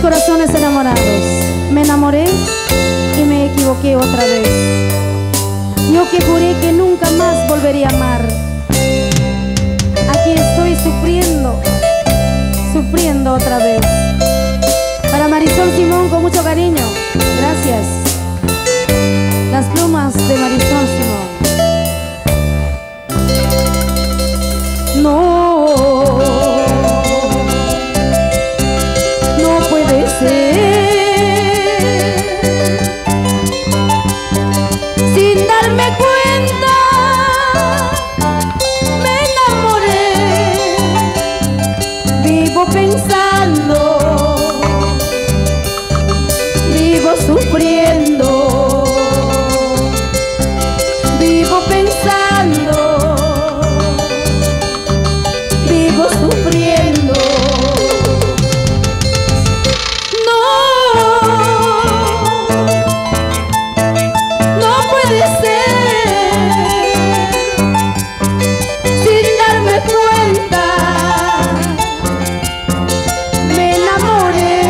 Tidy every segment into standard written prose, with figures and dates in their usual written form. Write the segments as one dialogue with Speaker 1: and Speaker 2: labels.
Speaker 1: corazones enamorados. Me enamoré y me equivoqué otra vez. Yo que juré que nunca más volvería a amar. Aquí estoy sufriendo, sufriendo otra vez. Para Marisol Simón, con mucho cariño. Gracias. Las plumas de Marisol Simón. No, no puede ser. Sin darme cuenta, me enamoré. Vivo pensando, vivo sufriendo, vivo pensando, vivo sufriendo. No, no puede ser. Sin darme cuenta, me enamoré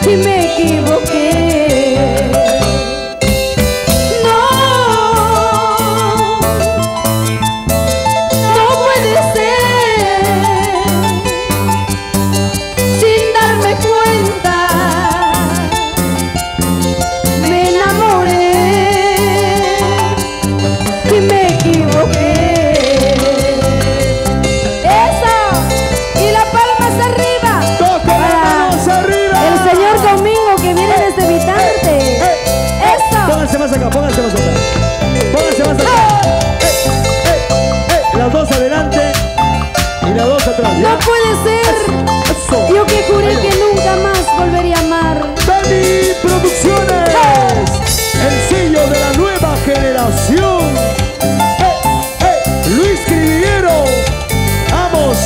Speaker 1: y me equivoqué. No, no puede ser. Sin darme cuenta, me enamoré y me equivoqué. Eso, y las palmas arriba.
Speaker 2: ¡Toca las manos arriba!
Speaker 1: El señor Domingo que viene desde Vitarte. Eso.
Speaker 2: Pónganse más acá, pónganse más acá. Pónganse más acá. Las dos adelante y las dos atrás. ¿ya?
Speaker 1: No puede ser.
Speaker 2: Eso.
Speaker 1: Yo que juré que nunca más volvería a amar.
Speaker 2: Dani Producciones, el sello de la nueva generación. Luis Cribillero, vamos.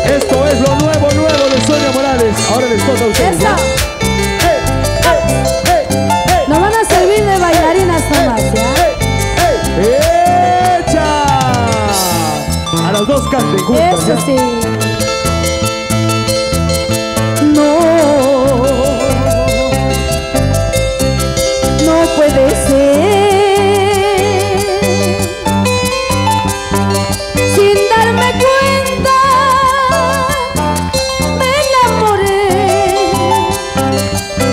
Speaker 2: Esto es lo nuevo de Sonia Morales. Ahora les toca a ustedes.
Speaker 1: Eso. Nos van a servir de bailarinas nomás, ¿ya?
Speaker 2: ¡Echa! A las dos canten juntas.
Speaker 1: Eso
Speaker 2: ¿ya?
Speaker 1: sí. No, no puede ser. Sin darme cuenta, me enamoré.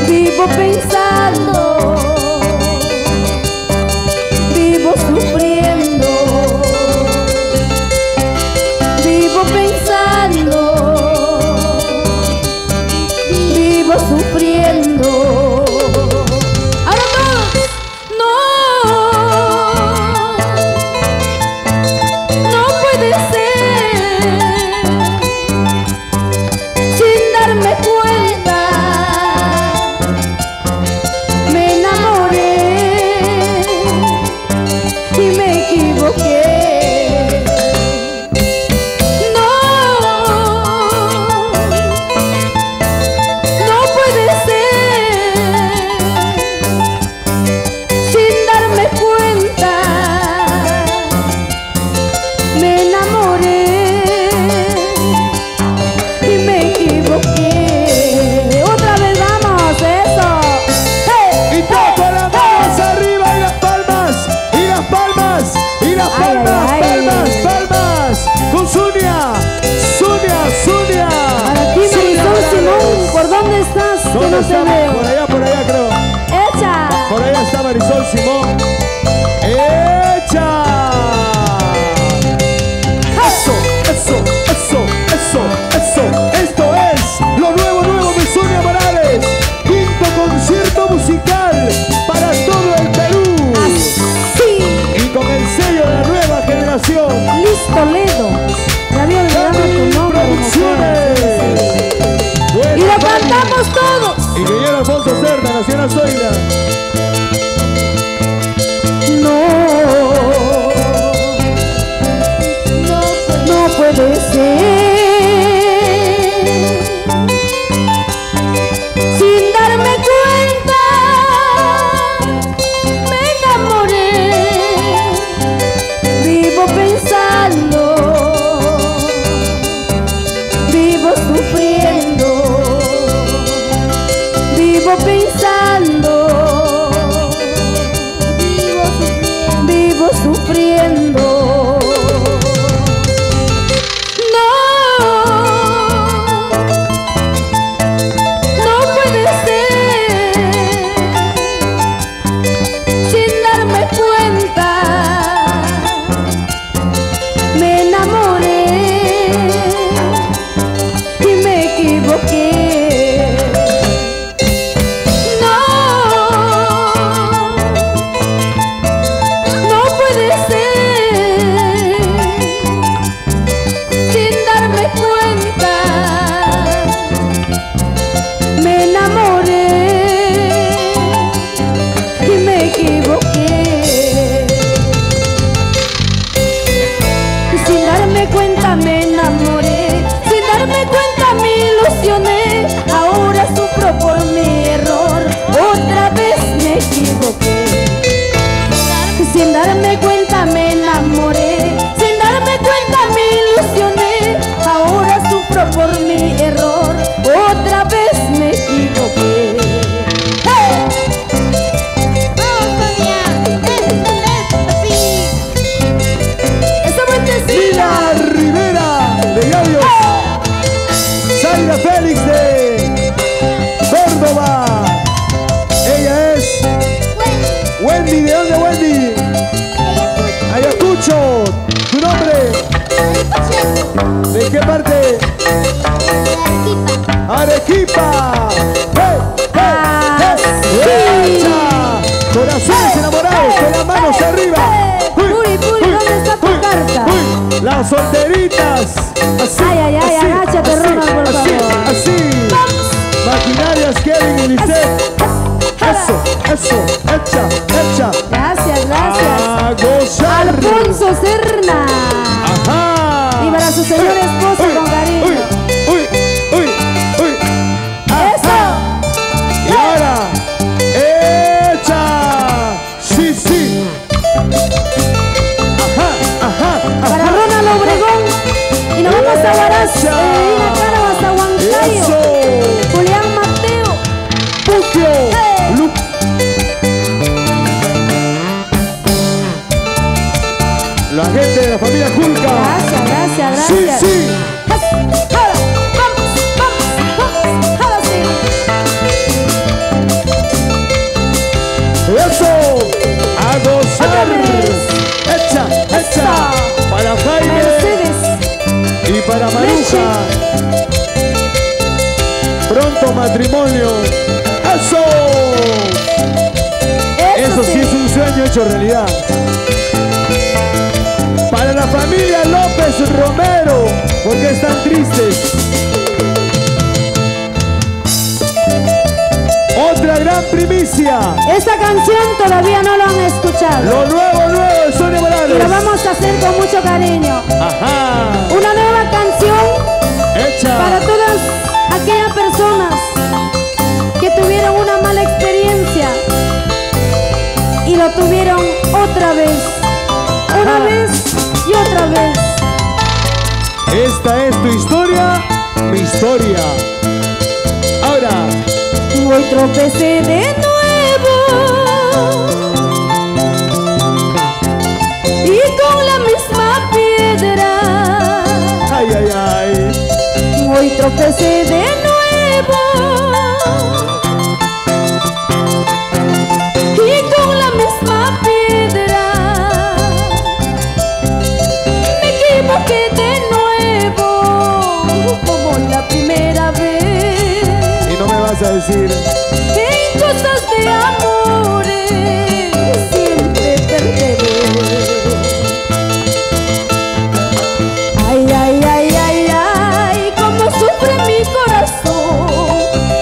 Speaker 1: Vivo pensando, vivo sufriendo, vivo pensando, vivo sufriendo. Ahora todos. No, no puede ser. Sin darme cuenta, me enamoré y me equivoqué. No, no puede ser. Sin darme cuenta, me enamoré y me equivoqué. Otra vez vamos, eso. ¡Hey!
Speaker 2: Y toco las manos arriba y las palmas, y las palmas, y las
Speaker 1: Ay,
Speaker 2: palmas,
Speaker 1: ay, ay.
Speaker 2: palmas. Con Sonia, Sonia.
Speaker 1: Para ti, Marisol Simón, ¿por dónde estás? Que
Speaker 2: ¿Dónde
Speaker 1: no te
Speaker 2: está?
Speaker 1: veo.
Speaker 2: Por allá creo.
Speaker 1: ¡Echa!
Speaker 2: Por allá está Marisol Simón. ¡Echa! Eso. Esto es lo nuevo de Sonia Morales. Quinto concierto musical para todo el Perú.
Speaker 1: ¡Sí!
Speaker 2: Y con el sello de la nueva generación.
Speaker 1: Liz Toledo. Ya había olvidado tu nombre,
Speaker 2: Producciones.
Speaker 1: mujer. Y lo cantamos todos.
Speaker 2: Ingeniero Alfonso Cerda, Nacional Zoila.
Speaker 1: No puede ser. Sin darme cuenta, me enamoré. Vivo pensando, vivo sufriendo.
Speaker 2: las solteritas. Así,
Speaker 1: Ay, ay, ay,
Speaker 2: así,
Speaker 1: agáchate,
Speaker 2: así,
Speaker 1: Ronald, por
Speaker 2: así,
Speaker 1: favor.
Speaker 2: así. Maquinarias Kevin y Lisette. Eso, eso, echa, echa.
Speaker 1: Gracias, gracias.
Speaker 2: A gozar.
Speaker 1: Alfonso Serna.
Speaker 2: Ajá.
Speaker 1: Y para su señora esposa
Speaker 2: Uy,
Speaker 1: con cariño.
Speaker 2: Uy, uy, uy, uy.
Speaker 1: Eso.
Speaker 2: Y ahora, echa. Sí, sí. Ajá, ajá,
Speaker 1: Para
Speaker 2: ajá.
Speaker 1: Ronald Obregón. Y nos vamos a Huaraz.
Speaker 2: Echa.
Speaker 1: Medina Caro hasta Huancayo.
Speaker 2: Eso.
Speaker 1: Julián Mateo.
Speaker 2: Puquio. Lu- La gente de la familia Julca.
Speaker 1: Gracias, gracias,
Speaker 2: Sí,
Speaker 1: gracias.
Speaker 2: sí.
Speaker 1: Ahora, vamos, vamos, vamos. Ahora sí.
Speaker 2: Eso. A gozar.
Speaker 1: Otra vez.
Speaker 2: Echa, echa.
Speaker 1: Eso.
Speaker 2: Para Jaime
Speaker 1: Mercedes.
Speaker 2: y para Maruja. Pronto matrimonio. Eso. Eso sí es un sueño hecho realidad. Para la familia López Romero, porque están tristes. Otra gran primicia.
Speaker 1: Esta canción todavía no lo han escuchado.
Speaker 2: Lo nuevo de Sonia
Speaker 1: Y
Speaker 2: Morales.
Speaker 1: lo vamos a hacer con mucho cariño.
Speaker 2: Ajá.
Speaker 1: Una nueva canción
Speaker 2: Hecha.
Speaker 1: para todas aquellas personas que tuvieron una mala experiencia y lo tuvieron otra vez. Una
Speaker 2: Ajá.
Speaker 1: vez y otra vez.
Speaker 2: Esta es tu historia, mi historia. Ahora.
Speaker 1: Hoy tropecé de nuevo y con la misma piedra.
Speaker 2: Ay, ay, ay.
Speaker 1: Hoy tropecé de nuevo y con la misma piedra. Me equivoqué de nuevo como la primera vez.
Speaker 2: Y no me vas a decir.
Speaker 1: En cosas de amores siempre perderé. Ay, ay, ay, ay, ay, cómo sufre mi corazón.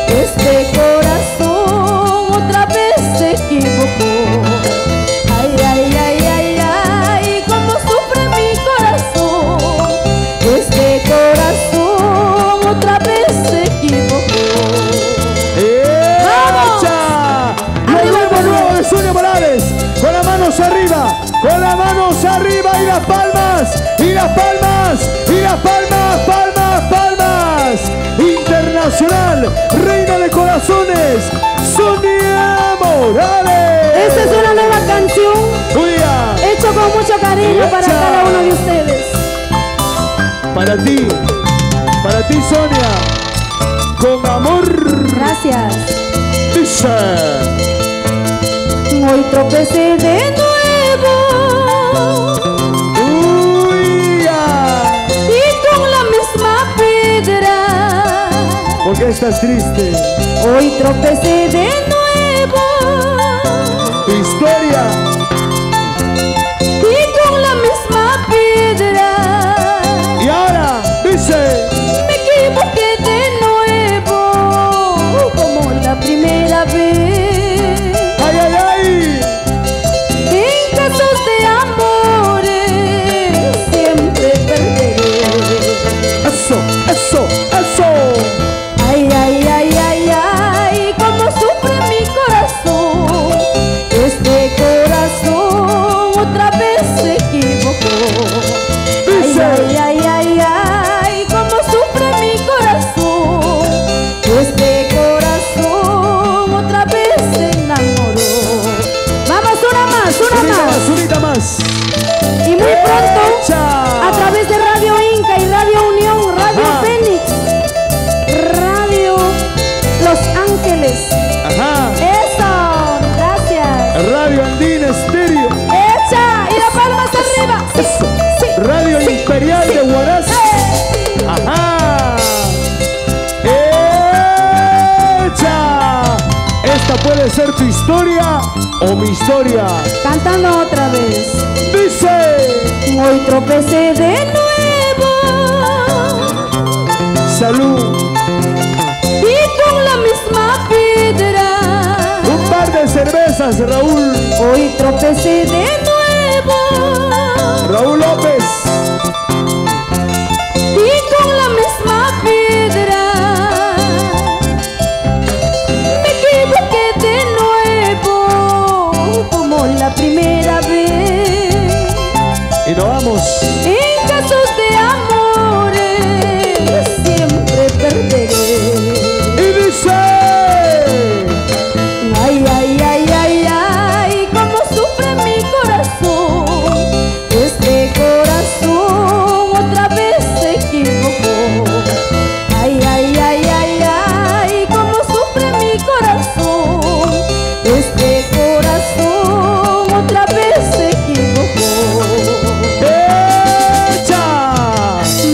Speaker 1: Este corazón otra vez se equivocó. Ay, ay, ay, ay, ay, cómo sufre mi corazón. Este corazón otra vez se equivocó.
Speaker 2: ¡Echa! Lo nuevo de Sonia Morales. Con las manos arriba. Con las manos arriba y las palmas. Y las palmas. Y las palmas. Palmas, palmas. Internacional. Reina de corazones. Sonia Morales.
Speaker 1: Esta es una nueva canción
Speaker 2: Tuya.
Speaker 1: hecha con mucho cariño para
Speaker 2: Echa.
Speaker 1: cada uno de ustedes.
Speaker 2: Para ti Sonia. Con amor.
Speaker 1: Gracias.
Speaker 2: Dice.
Speaker 1: Hoy tropecé de nuevo
Speaker 2: Uy, ya.
Speaker 1: y con la misma piedra.
Speaker 2: ¿Por qué estás triste?
Speaker 1: Hoy tropecé de nuevo
Speaker 2: Tu historia.
Speaker 1: y con la misma piedra.
Speaker 2: Y ahora dice.
Speaker 1: Me equivoqué de nuevo como la primera vez.
Speaker 2: Ay, ay, ay.
Speaker 1: En casos de amores siempre perderé.
Speaker 2: Eso, eso, eso.
Speaker 1: Ay, ay, ay, ay, ay, cómo sufre mi corazón. Este corazón otra vez se equivocó. Ay,
Speaker 2: Dice.
Speaker 1: ay, ay, ay, ay, cómo sufre mi corazón. Este corazón otra vez se enamoró. Vamos, una más, una más.
Speaker 2: Unita más.
Speaker 1: Y muy pronto,
Speaker 2: Echa.
Speaker 1: a través de Radio Inca y Radio Unión, Radio
Speaker 2: Ajá.
Speaker 1: Fénix, Radio Los Ángeles.
Speaker 2: Ajá.
Speaker 1: Eso, gracias.
Speaker 2: Radio Andina Estéreo.
Speaker 1: Echa, y las palmas arriba. Sí,
Speaker 2: Eso.
Speaker 1: sí.
Speaker 2: Radio
Speaker 1: sí,
Speaker 2: Imperial
Speaker 1: sí.
Speaker 2: de Huaraz.
Speaker 1: ¡Eh!
Speaker 2: Ajá. Echa. Esta puede ser tu historia o mi historia.
Speaker 1: Cantando otra vez.
Speaker 2: Dice.
Speaker 1: Hoy tropecé de nuevo
Speaker 2: salud.
Speaker 1: Y con la misma piedra
Speaker 2: Un par de cervezas, Raúl.
Speaker 1: hoy tropecé de nuevo.
Speaker 2: Raúl López.
Speaker 1: Y con la misma piedra me equivoqué de nuevo, como la primera vez.
Speaker 2: Y nos vamos.
Speaker 1: En casos de amores siempre perderé.
Speaker 2: Y dice:
Speaker 1: Ay, ay, ay, ay, ay, cómo sufre mi corazón. Este corazón otra vez se equivocó. Ay, ay, ay, ay, ay, cómo sufre mi corazón. Este corazón otra vez se equivocó.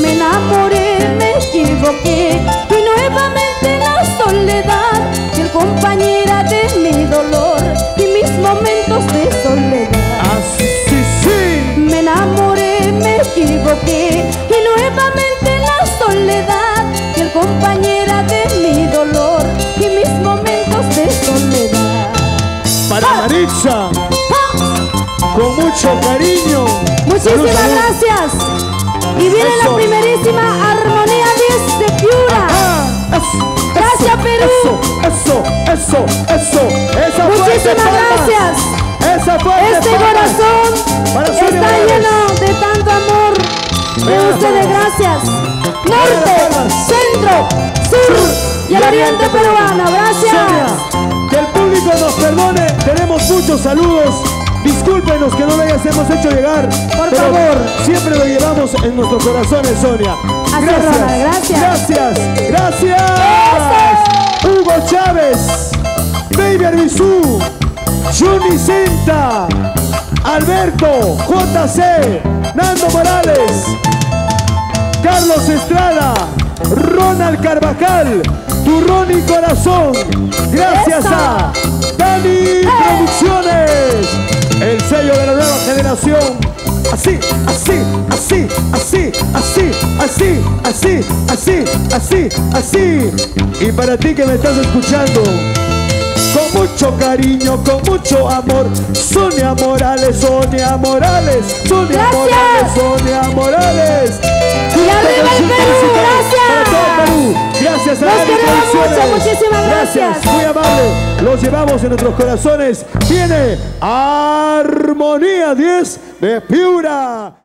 Speaker 1: Me enamoré, me equivoqué y nuevamente en la soledad fui compañera de mi dolor y mis momentos de soledad.
Speaker 2: Así sí.
Speaker 1: Me enamoré, me equivoqué y nuevamente en la soledad fui compañera de mi dolor y mis momentos de soledad.
Speaker 2: Para Maritza, con mucho cariño.
Speaker 1: Muchísimas
Speaker 2: Salud, salud.
Speaker 1: gracias. Y viene
Speaker 2: Eso.
Speaker 1: la primerísima Armonía 10 de Piura. Gracias, Perú.
Speaker 2: Eso. Esa fuerte
Speaker 1: Muchísimas
Speaker 2: palmas.
Speaker 1: gracias.
Speaker 2: Esa fuerte
Speaker 1: Este
Speaker 2: palmas.
Speaker 1: corazón
Speaker 2: Para Sonia
Speaker 1: está
Speaker 2: Morales.
Speaker 1: lleno de tanto amor de
Speaker 2: Venga,
Speaker 1: ustedes.
Speaker 2: palmas.
Speaker 1: Gracias.
Speaker 2: Venga,
Speaker 1: Norte,
Speaker 2: palmas.
Speaker 1: centro, sur y el oriente peruano. Gracias.
Speaker 2: Sonia, que el público nos perdone. Tenemos muchos saludos. Discúlpenos que no les hemos hecho llegar.
Speaker 1: Por
Speaker 2: pero
Speaker 1: favor.
Speaker 2: siempre lo llevamos en nuestros corazones, Sonia.
Speaker 1: Así es, Ronald, gracias.
Speaker 2: Gracias. Hugo Chávez, Baby Arbizú, Juni Cinta, Alberto, JC, Nando Morales, Carlos Estrada, Ronald Carvajal, Turrón y Corazón. Gracias
Speaker 1: ¡Eso!
Speaker 2: a Dani Producciones, el sello de la nueva generación. Así. Y para ti que me estás escuchando, con mucho cariño, con mucho amor, Sonia Morales, Sonia Morales, Sonia
Speaker 1: Gracias.
Speaker 2: Morales, Sonia Morales.
Speaker 1: Y arriba el Perú,
Speaker 2: Para todo
Speaker 1: gracias.
Speaker 2: Perú. Gracias a
Speaker 1: Los
Speaker 2: Dani
Speaker 1: queremos
Speaker 2: Producciones.
Speaker 1: mucho, muchísimas gracias.
Speaker 2: Muy amable. Los llevamos en nuestros corazones. Viene Armonía 10 de Piura.